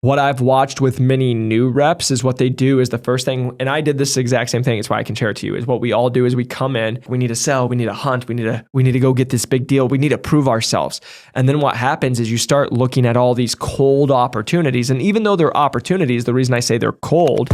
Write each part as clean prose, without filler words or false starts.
What I've watched with many new reps is what they do is the first thing, and I did this exact same thing, it's why I can share it to you, is what we all do is we come in, we need to sell, we need to hunt, we need to go get this big deal, we need to prove ourselves. And then what happens is you start looking at all these cold opportunities, and even though they're opportunities, the reason I say they're cold.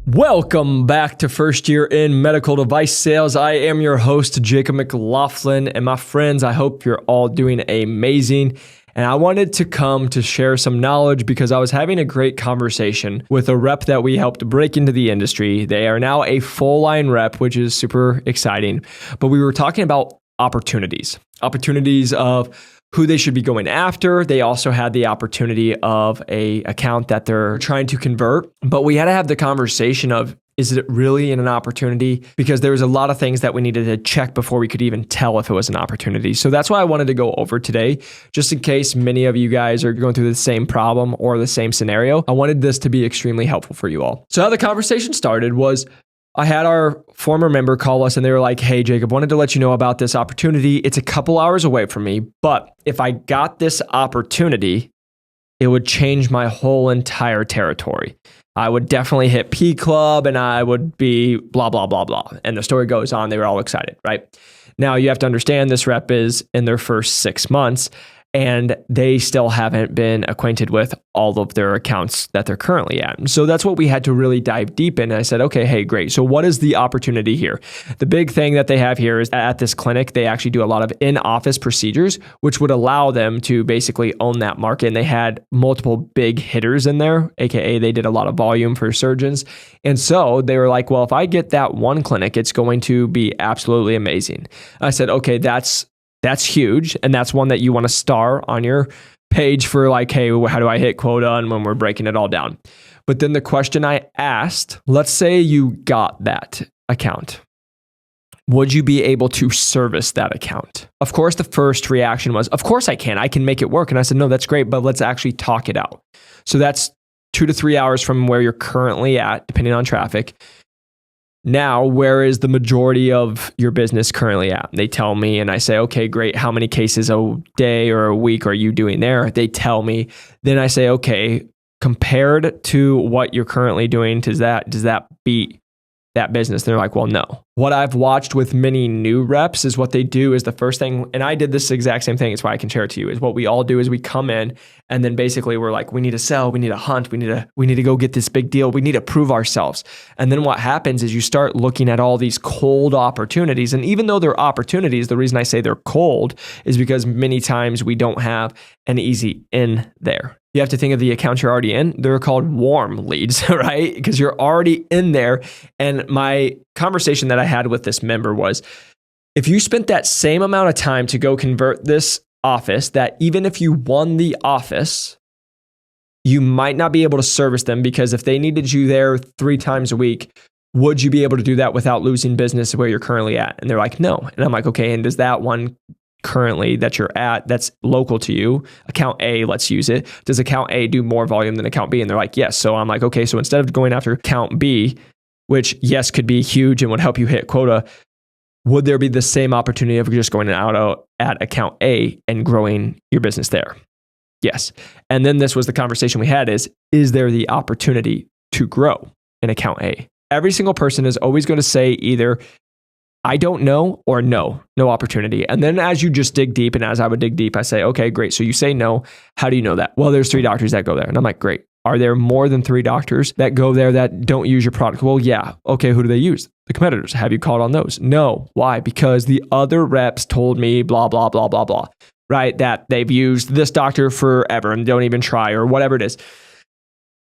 Welcome back to First Year in Medical Device Sales. I am your host, Jacob McLaughlin, and my friends, I hope you're all doing amazing. And I wanted to come to share some knowledge because I was having a great conversation with a rep that we helped break into the industry. They are now a full line rep, which is super exciting. But we were talking about opportunities of who they should be going after. They also had the opportunity of a account that they're trying to convert. But we had to have the conversation of, is it really an opportunity? Because there was a lot of things that we needed to check before we could even tell if it was an opportunity. So that's why I wanted to go over today, just in case many of you guys are going through the same problem or the same scenario. I wanted this to be extremely helpful for you all. So how the conversation started was, I had our former member call us and they were like, hey, Jacob, wanted to let you know about this opportunity. It's a couple hours away from me, but if I got this opportunity, it would change my whole entire territory. I would definitely hit P Club and I would be blah, blah, blah, blah. And the story goes on. They were all excited, right? Now you have to understand this rep is in their first 6 months and they still haven't been acquainted with all of their accounts that they're currently at. So that's what we had to really dive deep in. And I said, okay, hey, great. So what is the opportunity here? The big thing that they have here is at this clinic, they actually do a lot of in-office procedures, which would allow them to basically own that market. And they had multiple big hitters in there, AKA they did a lot of volume for surgeons. And so they were like, well, if I get that one clinic, it's going to be absolutely amazing. I said, okay, that's huge. And that's one that you want to star on your page for like, hey, how do I hit quota? And when we're breaking it all down. But then the question I asked, let's say you got that account. Would you be able to service that account? Of course, the first reaction was, of course I can make it work. And I said, no, that's great, but let's actually talk it out. So that's 2 to 3 hours from where you're currently at, depending on traffic. Now, where is the majority of your business currently at? They tell me and I say, okay, great. How many cases a day or a week are you doing there? They tell me. Then I say, okay, compared to what you're currently doing, does that beat that business? They're like, well, no. What I've watched with many new reps is what they do is the first thing, and I did this exact same thing, it's why I can share it to you, is what we all do is we come in and then basically we're like, we need to sell, we need to hunt, we need to go get this big deal, we need to prove ourselves. And then what happens is you start looking at all these cold opportunities. And even though they're opportunities, the reason I say they're cold is because many times we don't have an easy in there. You have to think of the accounts you're already in. They're called warm leads, right? Because you're already in there. And my conversation that I had with this member was, if you spent that same amount of time to go convert this office, that even if you won the office, you might not be able to service them, because if they needed you there 3 times a week, would you be able to do that without losing business where you're currently at? And they're like, no. And I'm like, okay, and does that one currently that you're at that's local to you, account A, let's use it, does account A do more volume than account B? And they're like, yes. So I'm like, okay, so instead of going after account B, which yes could be huge and would help you hit quota, would there be the same opportunity of just going out at account A and growing your business there? Yes. And then this was the conversation we had is there the opportunity to grow in account A? Every single person is always going to say either I don't know or no opportunity. And then as you just dig deep, and as I would dig deep, I say, okay, great. So you say no. How do you know that? Well, there's 3 doctors that go there. And I'm like, great. Are there more than 3 doctors that go there that don't use your product? Well, yeah. Okay, who do they use? The competitors. Have you called on those? No. Why? Because the other reps told me blah, blah, blah, blah, blah, right? That they've used this doctor forever and don't even try or whatever it is.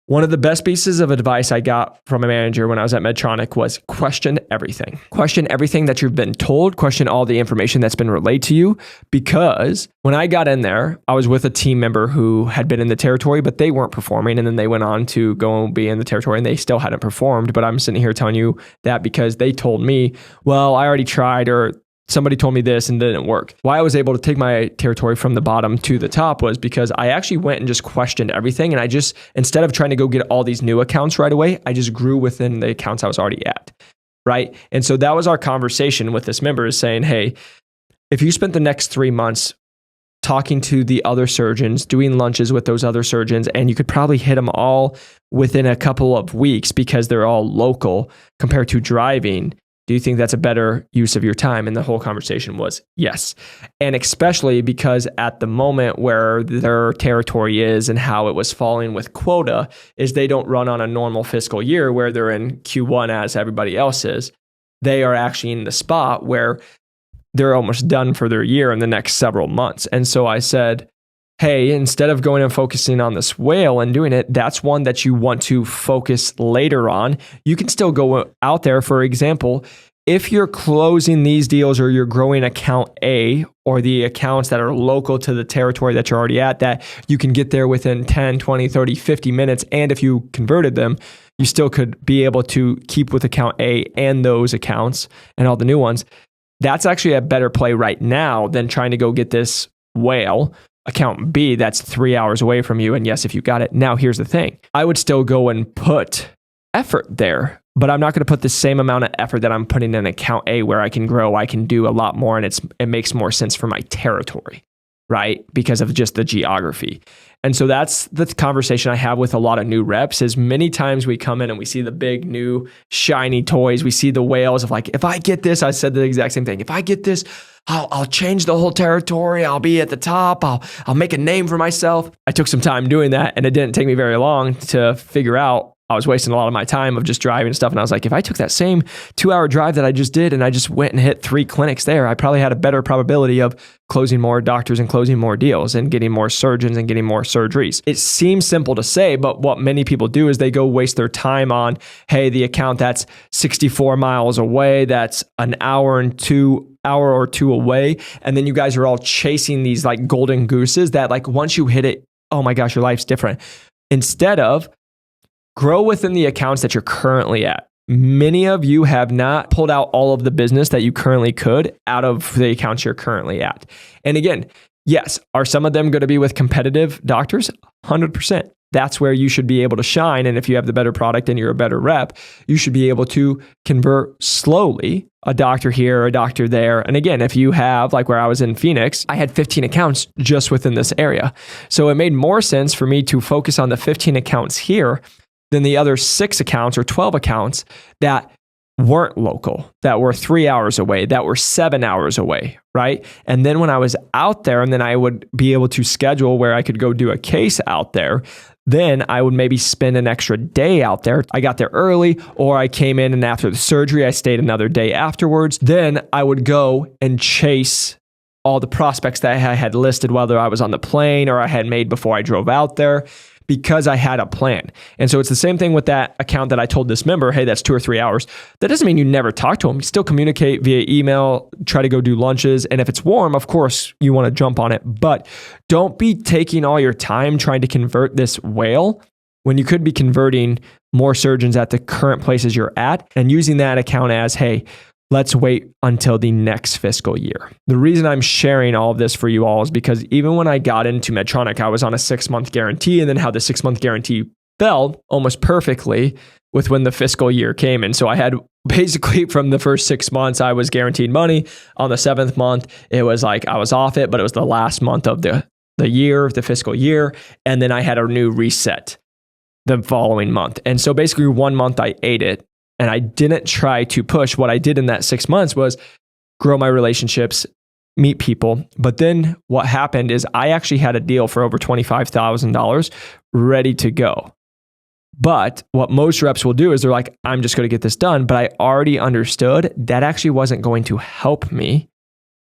One of the best pieces of advice I got from a manager when I was at Medtronic was question everything. Question everything that you've been told. Question all the information that's been relayed to you. Because when I got in there, I was with a team member who had been in the territory, but they weren't performing. And then they went on to go and be in the territory and they still hadn't performed. But I'm sitting here telling you that because they told me, well, I already tried, or somebody told me this and it didn't work. Why I was able to take my territory from the bottom to the top was because I actually went and just questioned everything. And I just, instead of trying to go get all these new accounts right away, I just grew within the accounts I was already at. Right. And so that was our conversation with this member, is saying, hey, if you spent the next 3 months talking to the other surgeons, doing lunches with those other surgeons, and you could probably hit them all within a couple of weeks because they're all local compared to driving. Do you think that's a better use of your time? And the whole conversation was yes. And especially because at the moment where their territory is and how it was falling with quota is they don't run on a normal fiscal year where they're in Q1 as everybody else is. They are actually in the spot where they're almost done for their year in the next several months. And so I said, hey, instead of going and focusing on this whale and doing it, that's one that you want to focus later on. You can still go out there. For example, if you're closing these deals or you're growing account A or the accounts that are local to the territory that you're already at, that you can get there within 10, 20, 30, 50 minutes. And if you converted them, you still could be able to keep with account A and those accounts and all the new ones. That's actually a better play right now than trying to go get this whale, account B, that's 3 hours away from you. And yes, if you got it. Now, here's the thing. I would still go and put effort there, but I'm not going to put the same amount of effort that I'm putting in account A where I can grow, I can do a lot more, and it makes more sense for my territory, right? Because of just the geography. And so that's the conversation I have with a lot of new reps is many times we come in and we see the big new shiny toys. We see the whales of like, if I get this, I said the exact same thing. If I get this, I'll change the whole territory. I'll be at the top. I'll make a name for myself. I took some time doing that and it didn't take me very long to figure out I was wasting a lot of my time of just driving and stuff. And I was like, if I took that same 2-hour drive that I just did and I just went and hit 3 clinics there, I probably had a better probability of closing more doctors and closing more deals and getting more surgeons and getting more surgeries. It seems simple to say, but what many people do is they go waste their time on, hey, the account that's 64 miles away, that's an hour or two away. And then you guys are all chasing these like golden gooses that like once you hit it, oh my gosh, your life's different. Instead of grow within the accounts that you're currently at. Many of you have not pulled out all of the business that you currently could out of the accounts you're currently at. And again, yes, are some of them going to be with competitive doctors? 100%. That's where you should be able to shine. And if you have the better product and you're a better rep, you should be able to convert slowly a doctor here, a doctor there. And again, if you have, like where I was in Phoenix, I had 15 accounts just within this area. So it made more sense for me to focus on the 15 accounts here than the other 6 accounts or 12 accounts that weren't local, that were 3 hours away, that were 7 hours away, right? And then when I was out there and then I would be able to schedule where I could go do a case out there, then I would maybe spend an extra day out there. I got there early or I came in and after the surgery, I stayed another day afterwards. Then I would go and chase all the prospects that I had listed, whether I was on the plane or I had made before I drove out there, because I had a plan. And so it's the same thing with that account that I told this member, hey, that's 2 or 3 hours. That doesn't mean you never talk to them. You still communicate via email, try to go do lunches. And if it's warm, of course, you want to jump on it. But don't be taking all your time trying to convert this whale when you could be converting more surgeons at the current places you're at and using that account as, hey, let's wait until the next fiscal year. The reason I'm sharing all of this for you all is because even when I got into Medtronic, I was on a 6-month guarantee, and then how the 6-month guarantee fell almost perfectly with when the fiscal year came. And so I had basically from the first 6 months, I was guaranteed money. On the 7th month, it was like I was off it, but it was the last month of the year, the fiscal year. And then I had a new reset the following month. And so basically 1 month I ate it. And I didn't try to push. What I did in that 6 months was grow my relationships, meet people. But then what happened is I actually had a deal for over $25,000 ready to go. But what most reps will do is they're like, I'm just going to get this done. But I already understood that actually wasn't going to help me,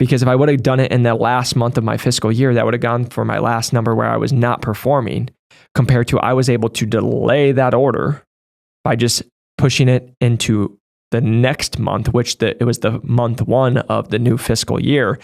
because if I would have done it in the last month of my fiscal year, that would have gone for my last number where I was not performing, compared to I was able to delay that order by just pushing it into the next month, it was the month 1 of the new fiscal year.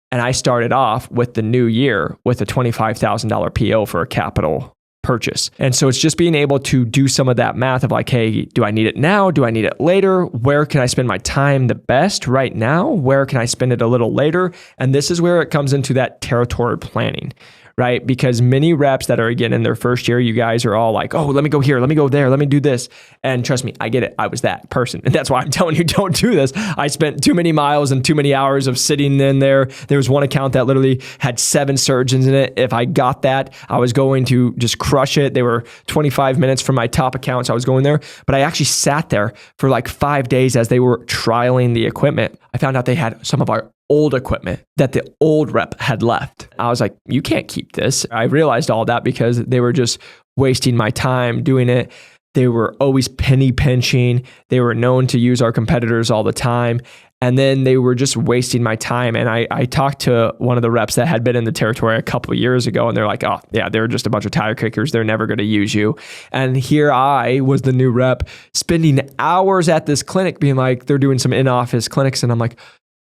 And I started off with the new year with a $25,000 PO for a capital purchase. And so it's just being able to do some of that math of like, hey, do I need it now? Do I need it later? Where can I spend my time the best right now? Where can I spend it a little later? And this is where it comes into that territory planning, right? Because many reps that are, again, in their first year, you guys are all like, oh, let me go here, let me go there, let me do this. And trust me, I get it. I was that person. And that's why I'm telling you, don't do this. I spent too many miles and too many hours of sitting in there. There was one account that literally had 7 surgeons in it. If I got that, I was going to just crush it. They were 25 minutes from my top accounts. I was going there, but I actually sat there for like 5 days as they were trialing the equipment. I found out they had some of our old equipment that the old rep had left. I was like, you can't keep this. I realized all that because they were just wasting my time doing it. They were always penny pinching. They were known to use our competitors all the time. And then they were just wasting my time. And I talked to one of the reps that had been in the territory a couple of years ago, and they're like, oh, yeah, they're just a bunch of tire kickers. They're never going to use you. And here I was the new rep spending hours at this clinic being like, they're doing some in-office clinics. And I'm like,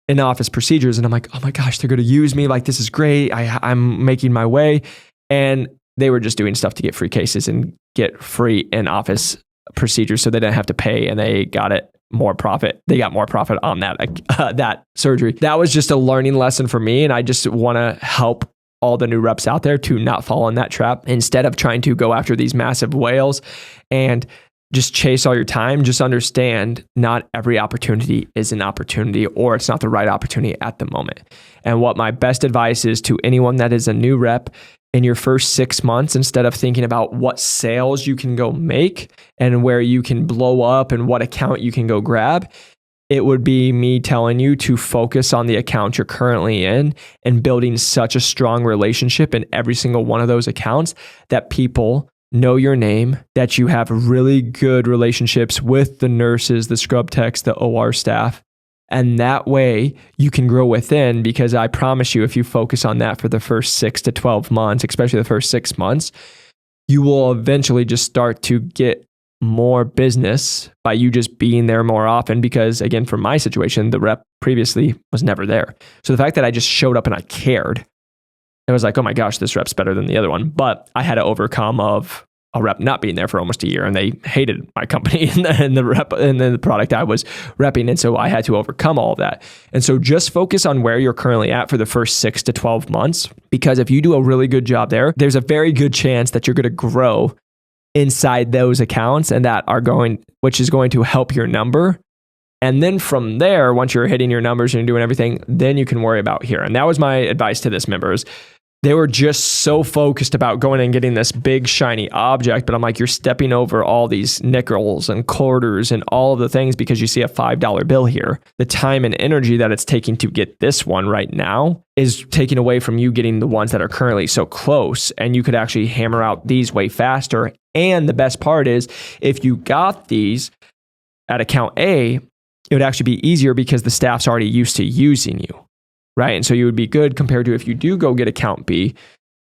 in-office procedures. And I'm like, oh my gosh, they're going to use me. Like, this is great. I'm making my way. And they were just doing stuff to get free cases and get free in-office procedures so they didn't have to pay, and they got it more profit. They got more profit on that surgery. That was just a learning lesson for me. And I just want to help all the new reps out there to not fall in that trap. Instead of trying to go after these massive whales and just chase all your time, just understand not every opportunity is an opportunity, or it's not the right opportunity at the moment. And what my best advice is to anyone that is a new rep in your first 6 months, instead of thinking about what sales you can go make and where you can blow up and what account you can go grab, it would be me telling you to focus on the account you're currently in and building such a strong relationship in every single one of those accounts that people know your name, that you have really good relationships with the nurses, the scrub techs, the OR staff. And that way you can grow within, because I promise you, if you focus on that for the first 6 to 12 months, especially the first 6 months, you will eventually just start to get more business by you just being there more often. Because again, for my situation, the rep previously was never there. So the fact that I just showed up and I cared, it was like, oh my gosh, this rep's better than the other one. But I had to overcome of a rep not being there for almost a year, and they hated my company and the rep and the product I was repping. And so I had to overcome all of that. And so just focus on where you're currently at for the first 6 to 12 months, because if you do a really good job there, there's a very good chance that you're going to grow inside those accounts, and which is going to help your number. And then from there, once you're hitting your numbers and doing everything, then you can worry about here. And that was my advice to this members. They were just so focused about going and getting this big shiny object. But I'm like, you're stepping over all these nickels and quarters and all of the things because you see a $5 bill here. The time and energy that it's taking to get this one right now is taking away from you getting the ones that are currently so close. And you could actually hammer out these way faster. And the best part is, if you got these at account A, it would actually be easier because the staff's already used to using you. Right. And so you would be good compared to if you do go get account B.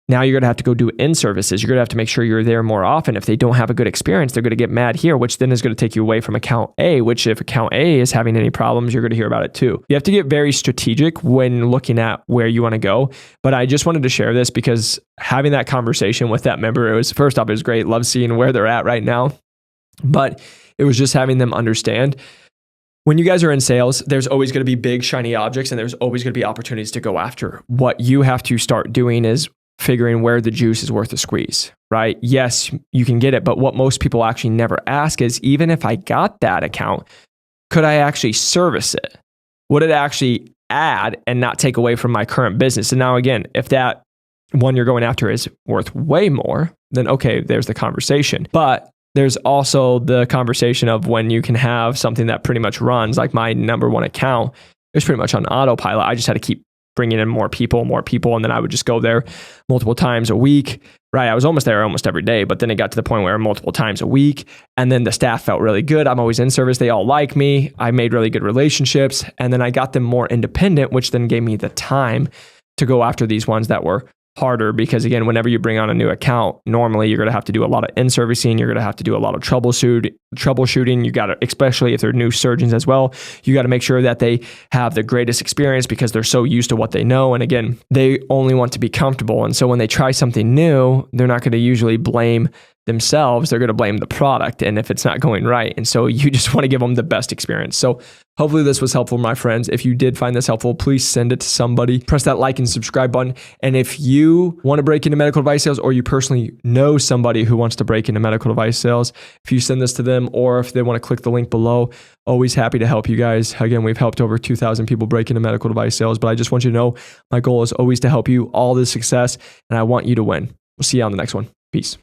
Now you're going to have to go do in-services. You're going to have to make sure you're there more often. If they don't have a good experience, they're going to get mad here, which then is going to take you away from account A, which if account A is having any problems, you're going to hear about it too. You have to get very strategic when looking at where you want to go. But I just wanted to share this because having that conversation with that member, it was great. Love seeing where they're at right now. But it was just having them understand, when you guys are in sales, there's always going to be big, shiny objects, and there's always going to be opportunities to go after. What you have to start doing is figuring where the juice is worth the squeeze, right? Yes, you can get it, but what most people actually never ask is, even if I got that account, could I actually service it? Would it actually add and not take away from my current business? And now again, if that one you're going after is worth way more, then okay, there's the conversation. But there's also the conversation of when you can have something that pretty much runs, like my number one account, it was pretty much on autopilot. I just had to keep bringing in more people, and then I would just go there multiple times a week, right? I was almost there almost every day, but then it got to the point where multiple times a week, and then the staff felt really good. I'm always in service. They all like me. I made really good relationships, and then I got them more independent, which then gave me the time to go after these ones that were harder, because again, whenever you bring on a new account, normally you're going to have to do a lot of in-servicing. You're going to have to do a lot of troubleshooting. You got to, especially if they're new surgeons as well, you got to make sure that they have the greatest experience because they're so used to what they know. And again, they only want to be comfortable. And so when they try something new, they're not going to usually blame themselves, they're going to blame the product and if it's not going right. And so you just want to give them the best experience. So hopefully this was helpful, my friends. If you did find this helpful, please send it to somebody. Press that like and subscribe button. And if you want to break into medical device sales, or you personally know somebody who wants to break into medical device sales, if you send this to them, or if they want to click the link below, always happy to help you guys. Again, we've helped over 2,000 people break into medical device sales, but I just want you to know my goal is always to help you all this success, and I want you to win. We'll see you on the next one. Peace.